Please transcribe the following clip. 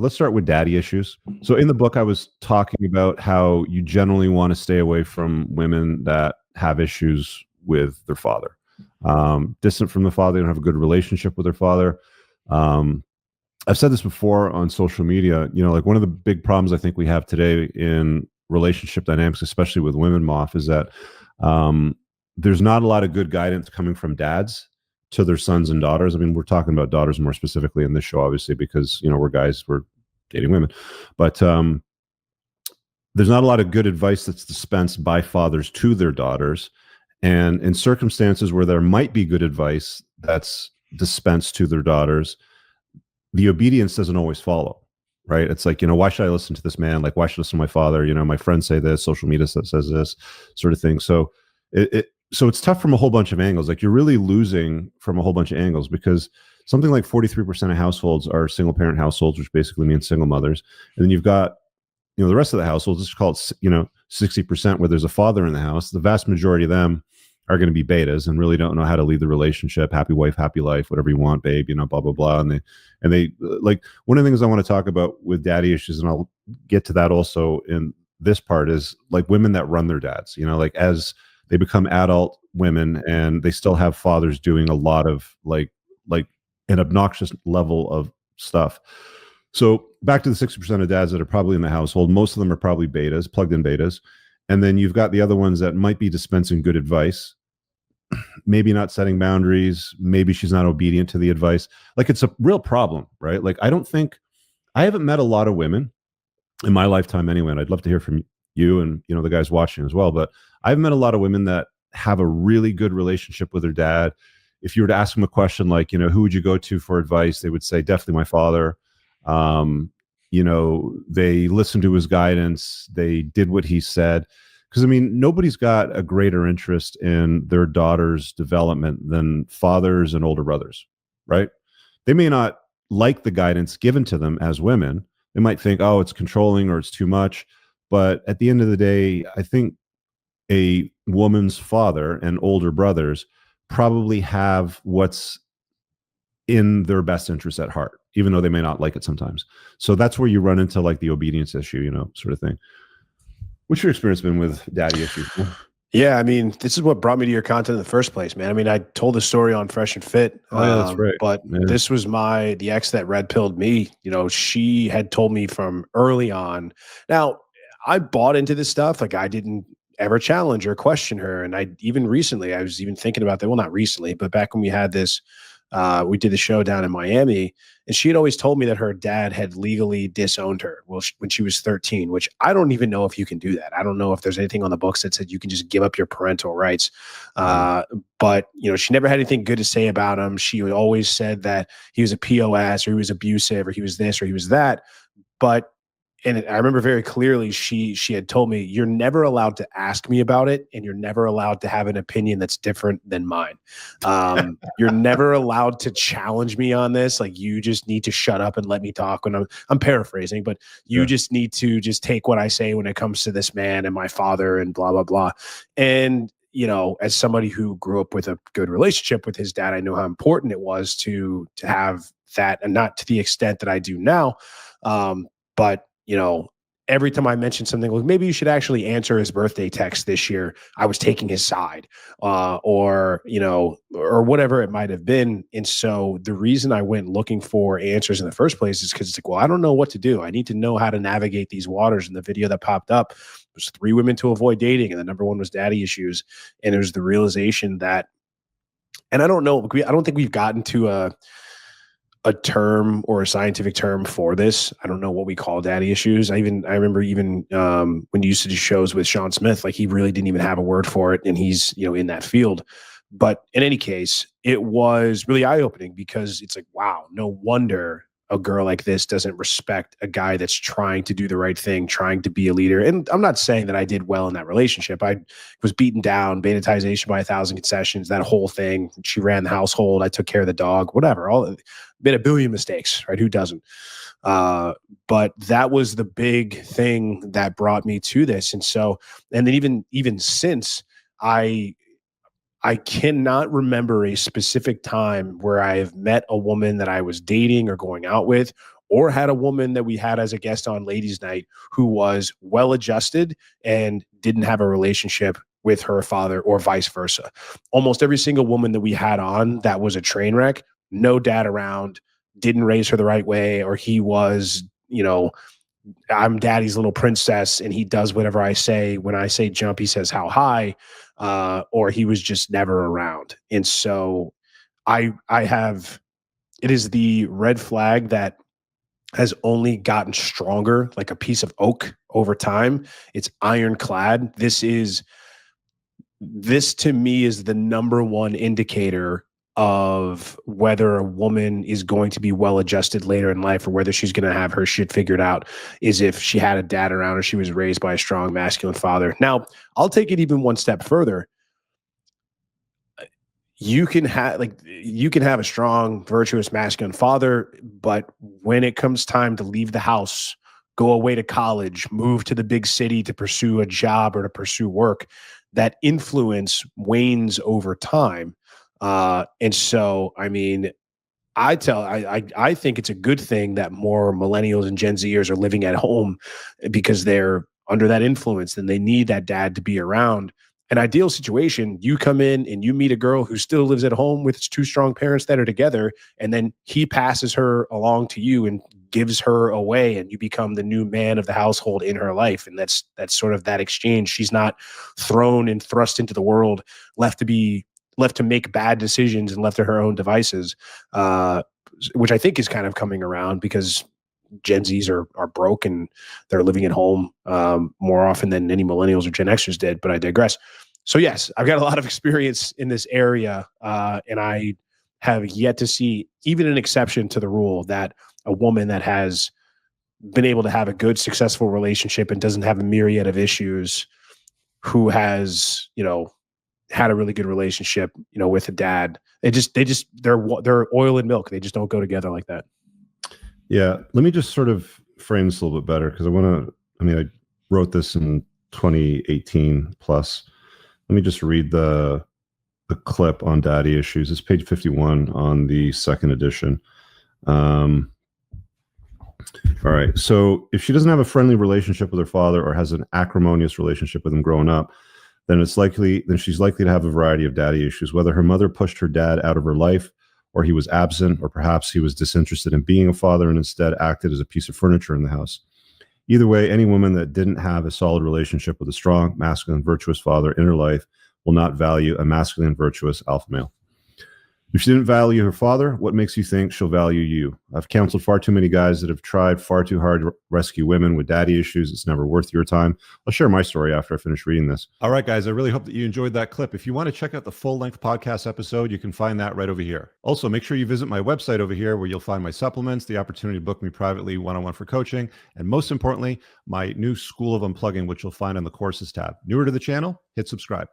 let's start with daddy issues. So in the book, I was talking about how you generally want to stay away from women that have issues with their father, distant from the father, they don't have a good relationship with their father. Um, I've said this before on social media, like one of the big problems I think we have today in relationship dynamics, especially with women, Moff, is that um, there's not a lot of good guidance coming from dads to their sons and daughters. I mean, we're talking about daughters more specifically in this show, obviously, because, we're guys, we're dating women. But there's not a lot of good advice that's dispensed by fathers to their daughters. And in circumstances where there might be good advice that's dispensed to their daughters, the obedience doesn't always follow, right? It's like, why should I listen to this man? Like, why should I listen to my father? My friends say this, social media says this sort of thing. So so it's tough from a whole bunch of angles. Like, you're really losing from a whole bunch of angles, because something like 43% of households are single parent households, which basically means single mothers. And then you've got, the rest of the households, let's call it, 60%, where there's a father in the house. The vast majority of them are going to be betas and really don't know how to lead the relationship. Happy wife, happy life, whatever you want, babe, blah, blah, blah. And they like, one of the things I want to talk about with daddy issues, and I'll get to that also in this part, is like women that run their dads, like as they become adult women and they still have fathers doing a lot of like an obnoxious level of stuff. So back to the 60% of dads that are probably in the household, most of them are probably betas, plugged in betas. And then you've got the other ones that might be dispensing good advice, maybe not setting boundaries, maybe she's not obedient to the advice. Like, it's a real problem, right? Like, I haven't met a lot of women in my lifetime anyway, and I'd love to hear from you and, the guys watching as well, but I've met a lot of women that have a really good relationship with their dad. If you were to ask them a question like, who would you go to for advice? They would say, definitely my father. They listened to his guidance. They did what he said. Because, I mean, nobody's got a greater interest in their daughter's development than fathers and older brothers, right? They may not like the guidance given to them as women. They might think, oh, it's controlling or it's too much. But at the end of the day, I think a woman's father and older brothers probably have what's in their best interest at heart, even though they may not like it sometimes. So that's where you run into like the obedience issue, sort of thing. What's your experience been with daddy issues? Yeah, I mean, this is what brought me to your content in the first place, man. I mean, I told the story on Fresh and Fit. Oh, yeah, that's right. But this was the ex that red pilled me. She had told me from early on. Now, I bought into this stuff. Like, I didn't ever challenge or question her. And I was even thinking about that. Well, not recently, but back when we had this, we did the show down in Miami, and she had always told me that her dad had legally disowned her when she was 13, which I don't even know if you can do that. I don't know if there's anything on the books that said you can just give up your parental rights. But, she never had anything good to say about him. She always said that he was a POS, or he was abusive, or he was this, or he was that. And I remember very clearly, she had told me, you're never allowed to ask me about it, and you're never allowed to have an opinion that's different than mine. You're never allowed to challenge me on this. Like, you just need to shut up and let me talk. When I'm paraphrasing, but you just need to just take what I say when it comes to this man and my father and blah, blah, blah. And, as somebody who grew up with a good relationship with his dad, I know how important it was to have that, and not to the extent that I do now. But every time I mentioned something like, maybe you should actually answer his birthday text this year, I was taking his side, or whatever it might have been. And so the reason I went looking for answers in the first place is because it's like, well, I don't know what to do. I need to know how to navigate these waters. And the video that popped up was 3 women to avoid dating. And the number one was daddy issues. And it was the realization that, and I don't know, I don't think we've gotten to a term or a scientific term for this. I don't know what we call daddy issues. I remember when you used to do shows with Sean Smith, like, he really didn't even have a word for it, and he's, in that field. But in any case, it was really eye-opening, because it's like, wow, no wonder a girl like this doesn't respect a guy that's trying to do the right thing, trying to be a leader. And I'm not saying that I did well in that relationship. I was beaten down, banitization by 1,000 concessions, that whole thing. She ran the household. I took care of the dog, whatever. Made a billion mistakes, right? Who doesn't? But that was the big thing that brought me to this. And so, and then even since, I cannot remember a specific time where I have met a woman that I was dating or going out with, or had a woman that we had as a guest on Ladies Night who was well adjusted and didn't have a relationship with her father, or vice versa. Almost every single woman that we had on that was a train wreck, no dad around, didn't raise her the right way, or he was, I'm daddy's little princess and he does whatever I say. When I say jump, he says how high, or he was just never around. And so it is the red flag that has only gotten stronger, like a piece of oak over time. It's ironclad. This to me is the number one indicator of whether a woman is going to be well adjusted later in life, or whether she's going to have her shit figured out, is if she had a dad around or she was raised by a strong masculine father. Now, I'll take it even one step further. You can have a strong, virtuous, masculine father, but when it comes time to leave the house, go away to college, move to the big city to pursue a job or to pursue work, that influence wanes over time. And so, I mean, I think it's a good thing that more millennials and Gen Zers are living at home, because they're under that influence and they need that dad to be around. An ideal situation, you come in and you meet a girl who still lives at home with two strong parents that are together, and then he passes her along to you and gives her away, and you become the new man of the household in her life. And that's sort of that exchange. She's not thrown and thrust into the world, left to make bad decisions and left to her own devices, which I think is kind of coming around because Gen Zs are broke and they're living at home more often than any millennials or Gen Xers did, but I digress. So yes, I've got a lot of experience in this area, and I have yet to see even an exception to the rule that a woman that has been able to have a good, successful relationship and doesn't have a myriad of issues, who has, had a really good relationship, with a dad. They're oil and milk. They just don't go together like that. Yeah. Let me just sort of frame this a little bit better, because I wrote this in 2018 plus. Let me just read the clip on daddy issues. It's page 51 on the second edition. All right. So if she doesn't have a friendly relationship with her father, or has an acrimonious relationship with him growing up, then she's likely to have a variety of daddy issues, whether her mother pushed her dad out of her life, or he was absent, or perhaps he was disinterested in being a father and instead acted as a piece of furniture in the house. Either way, any woman that didn't have a solid relationship with a strong, masculine, virtuous father in her life will not value a masculine, virtuous alpha male. If she didn't value her father, what makes you think she'll value you? I've counseled far too many guys that have tried far too hard to rescue women with daddy issues. It's never worth your time. I'll share my story after I finish reading this. All right, guys, I really hope that you enjoyed that clip. If you want to check out the full-length podcast episode, you can find that right over here. Also, make sure you visit my website over here, where you'll find my supplements, the opportunity to book me privately one-on-one for coaching, and most importantly, my new School of Unplugging, which you'll find on the courses tab. Newer to the channel, hit subscribe.